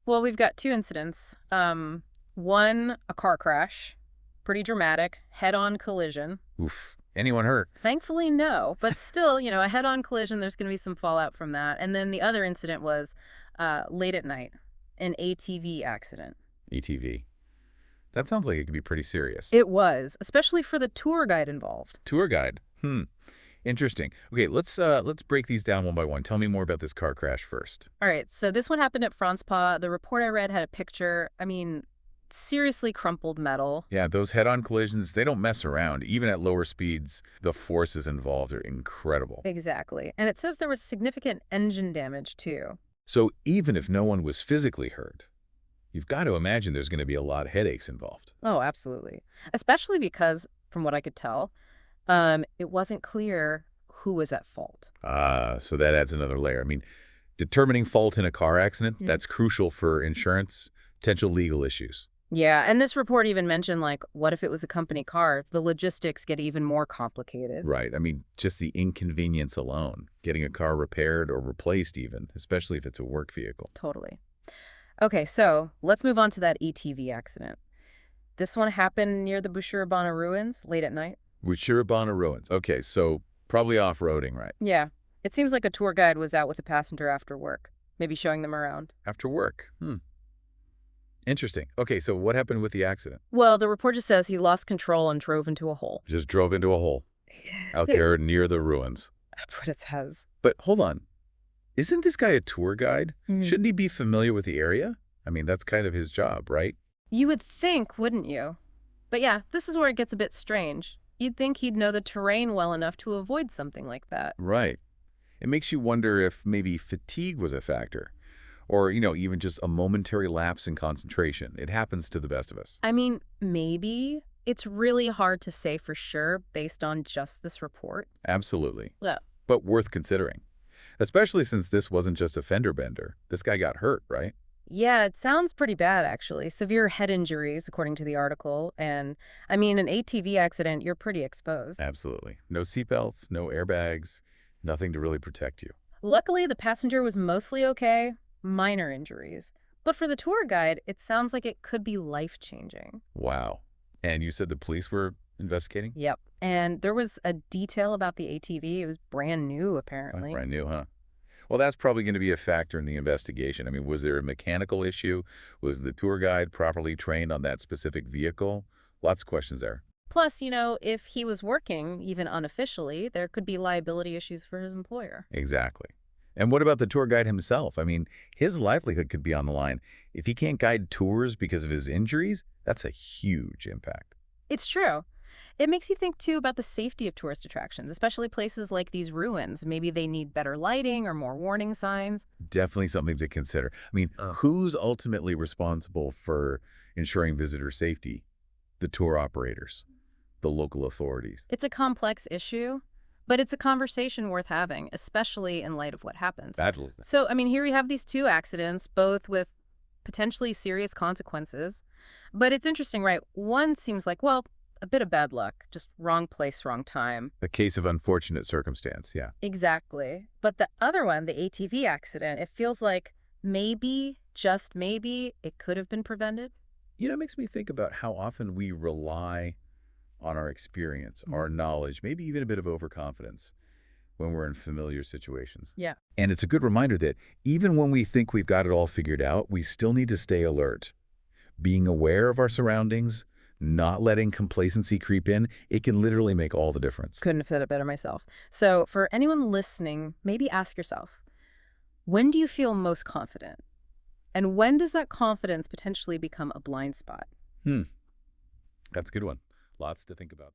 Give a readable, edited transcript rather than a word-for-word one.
Well, we've got two incidents. One, a car crash, pretty dramatic, head-on collision. Oof. Anyone hurt? Thankfully, no, but still, a head-on collision, there's going to be some fallout from that. And then the other incident was late at night, an ATV accident. ATV. That sounds like it could be pretty serious. It was, especially for the tour guide involved. Tour guide. Interesting. Okay, let's break these down one by one. Tell me more about this car crash first. All right, so this one happened at Franz Pa. The report I read had a picture. I mean, seriously crumpled metal. Yeah, those head-on collisions, they don't mess around. Even at lower speeds, the forces involved are incredible. Exactly. And it says there was significant engine damage, too. So even if no one was physically hurt, you've got to imagine there's going to be a lot of headaches involved. Oh, absolutely. Especially because, from what I could tell, it wasn't clear who was at fault. So that adds another layer. I mean, determining fault in a car accident, Yeah. that's crucial for insurance, potential legal issues. Yeah, and this report even mentioned, like, what if it was a company car? The logistics get even more complicated. Right. I mean, just the inconvenience alone, getting a car repaired or replaced even, especially if it's a work vehicle. Totally. Okay, so let's move on to that ATV accident. This one happened near the Bushirabana ruins late at night. Bushirabana ruins. Okay, so probably off-roading, right? Yeah, it seems like a tour guide was out with a passenger after work, maybe showing them around. After work. Interesting. Okay, so what happened with the accident? Well, the report just says he lost control and drove into a hole. Just drove into a hole out there near the ruins. That's what it says. But hold on. Isn't this guy a tour guide? Hmm. Shouldn't he be familiar with the area? I mean, that's kind of his job, right? You would think, wouldn't you? But yeah, this is where it gets a bit strange. You'd think he'd know the terrain well enough to avoid something like that. Right. It makes you wonder if maybe fatigue was a factor. Or, even just a momentary lapse in concentration. It happens to the best of us. I mean, maybe. It's really hard to say for sure based on just this report. Absolutely. Yeah. But worth considering. Especially since this wasn't just a fender bender. This guy got hurt, right? Yeah, it sounds pretty bad, actually. Severe head injuries, according to the article. And, I mean, an ATV accident, you're pretty exposed. Absolutely. No seatbelts, no airbags, nothing to really protect you. Luckily, the passenger was mostly okay, minor injuries. But for the tour guide, it sounds like it could be life-changing. Wow. And you said the police were investigating? Yep. And there was a detail about the ATV. It was brand new, Oh, apparently. brand new, huh? Well, that's probably going to be a factor in the investigation. I mean, was there a mechanical issue? Was the tour guide properly trained on that specific vehicle? Lots of questions there. Plus, if he was working, even unofficially, there could be liability issues for his employer. Exactly. And what about the tour guide himself? I mean, his livelihood could be on the line. If he can't guide tours because of his injuries, that's a huge impact. It's true. It makes you think, too, about the safety of tourist attractions, especially places like these ruins. Maybe they need better lighting or more warning signs. Definitely something to consider. I mean, who's ultimately responsible for ensuring visitor safety? The tour operators, the local authorities. It's a complex issue, but it's a conversation worth having, especially in light of what happened. Badly. So, I mean, here we have these two accidents, both with potentially serious consequences. But it's interesting, right? One seems like, well, a bit of bad luck, just wrong place, wrong time. A case of unfortunate circumstance, yeah. Exactly. But the other one, the ATV accident, it feels like maybe, just maybe, it could have been prevented. It makes me think about how often we rely on our experience, our knowledge, maybe even a bit of overconfidence when we're in familiar situations. Yeah. And it's a good reminder that even when we think we've got it all figured out, we still need to stay alert. Being aware of our surroundings, not letting complacency creep in, it can literally make all the difference. Couldn't have said it better myself. So for anyone listening, maybe ask yourself, when do you feel most confident? And when does that confidence potentially become a blind spot? That's a good one. Lots to think about.